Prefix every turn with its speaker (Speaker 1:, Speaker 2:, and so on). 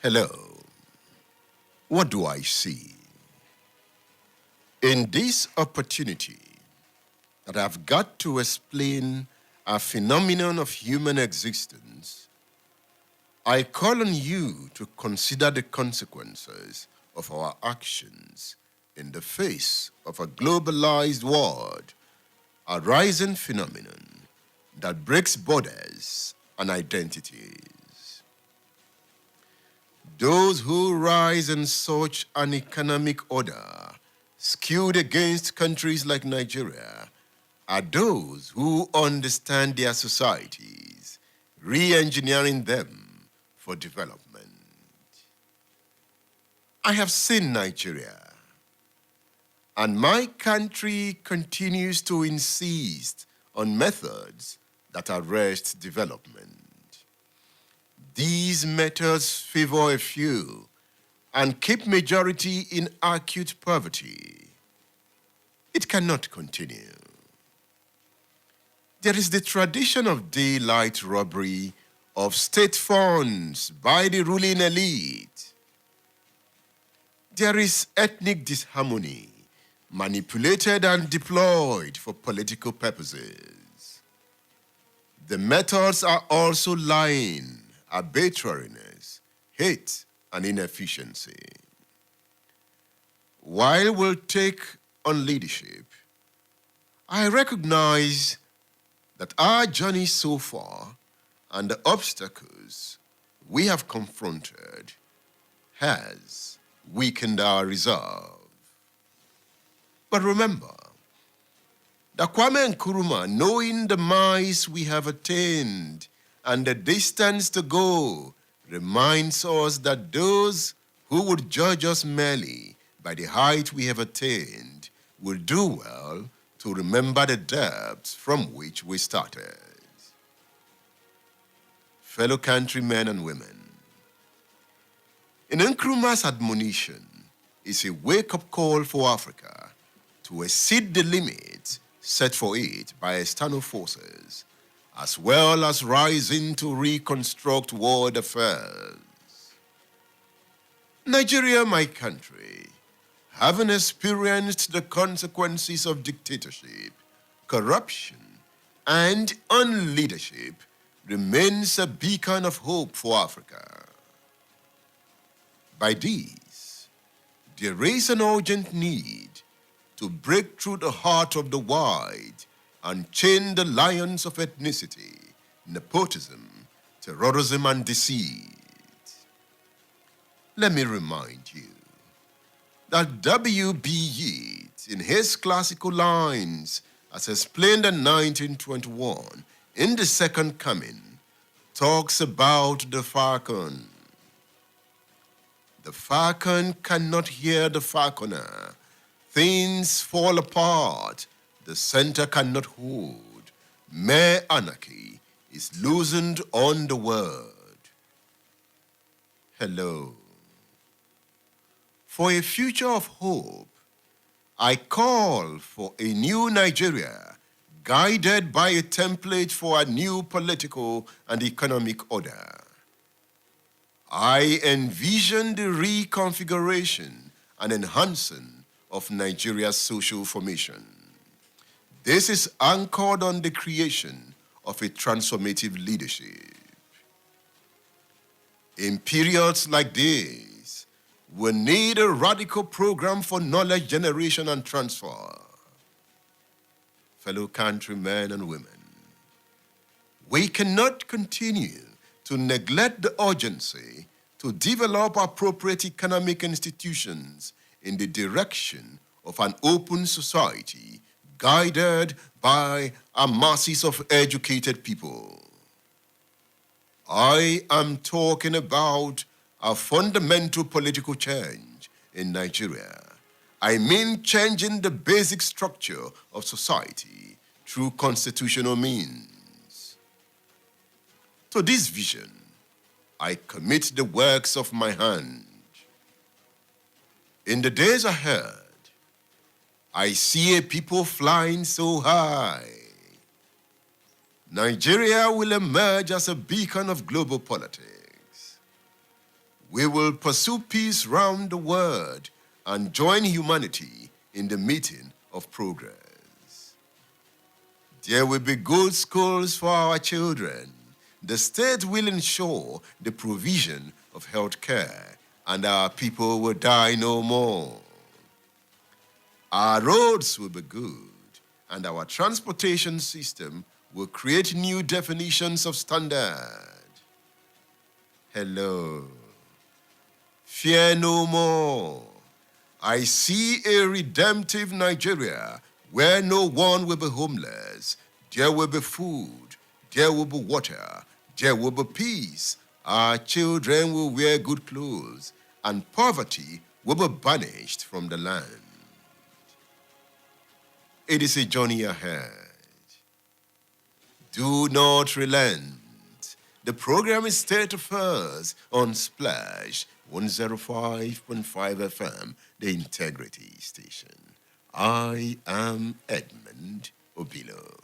Speaker 1: Hello. What do I see? In this opportunity that I've got to explain a phenomenon of human existence, I call on you to consider the consequences of our actions in the face of a globalized world, a rising phenomenon that breaks borders and identities. Those who rise in such an economic order skewed against countries like Nigeria are those who understand their societies, re-engineering them for development. I have seen Nigeria, and my country continues to insist on methods that arrest development. These methods favor a few and keep majority in acute poverty. It cannot continue. There is the tradition of daylight robbery of state funds by the ruling elite. There is ethnic disharmony manipulated and deployed for political purposes. The methods are also lying, arbitrariness, hate, and inefficiency. While we'll take on leadership, I recognize that our journey so far and the obstacles we have confronted has weakened our resolve. But remember that Kwame Nkrumah, knowing the miles we have attained and the distance to go, reminds us that those who would judge us merely by the height we have attained will do well to remember the depths from which we started. Fellow countrymen and women, in Nkrumah's admonition is a wake-up call for Africa to exceed the limits set for it by external forces, as well as rising to reconstruct world affairs. Nigeria, my country, having experienced the consequences of dictatorship, corruption, and unleadership, remains a beacon of hope for Africa. By this, there is an urgent need to break through the heart of the wide and chain the lions of ethnicity, nepotism, terrorism, and deceit. Let me remind you that W.B. Yeats, in his classical lines, as explained in 1921 in The Second Coming, talks about the falcon. The falcon cannot hear the falconer. Things fall apart. The center cannot hold. Mere anarchy is loosened on the word. Hello. For a future of hope, I call for a new Nigeria guided by a template for a new political and economic order. I envision the reconfiguration and enhancing of Nigeria's social formation. This is anchored on the creation of a transformative leadership. In periods like this, we need a radical program for knowledge generation and transfer. Fellow countrymen and women, we cannot continue to neglect the urgency to develop appropriate economic institutions in the direction of an open society guided by a masses of educated people. I am talking about a fundamental political change in Nigeria. I mean changing the basic structure of society through constitutional means. To this vision, I commit the works of my hand. In the days ahead, I see a people flying so high. Nigeria will emerge as a beacon of global politics. We will pursue peace round the world and join humanity in the meeting of progress. There will be good schools for our children. The state will ensure the provision of health care, and our people will die no more. Our roads will be good, and our transportation system will create new definitions of standard. Hello. Fear no more. I see a redemptive Nigeria where no one will be homeless. There will be food, there will be water, there will be peace. Our children will wear good clothes, and poverty will be banished from the land. It is a journey ahead. Do not relent. The program is State Affairs on Splash 105.5 FM, the Integrity Station. I am Edmund Obilo.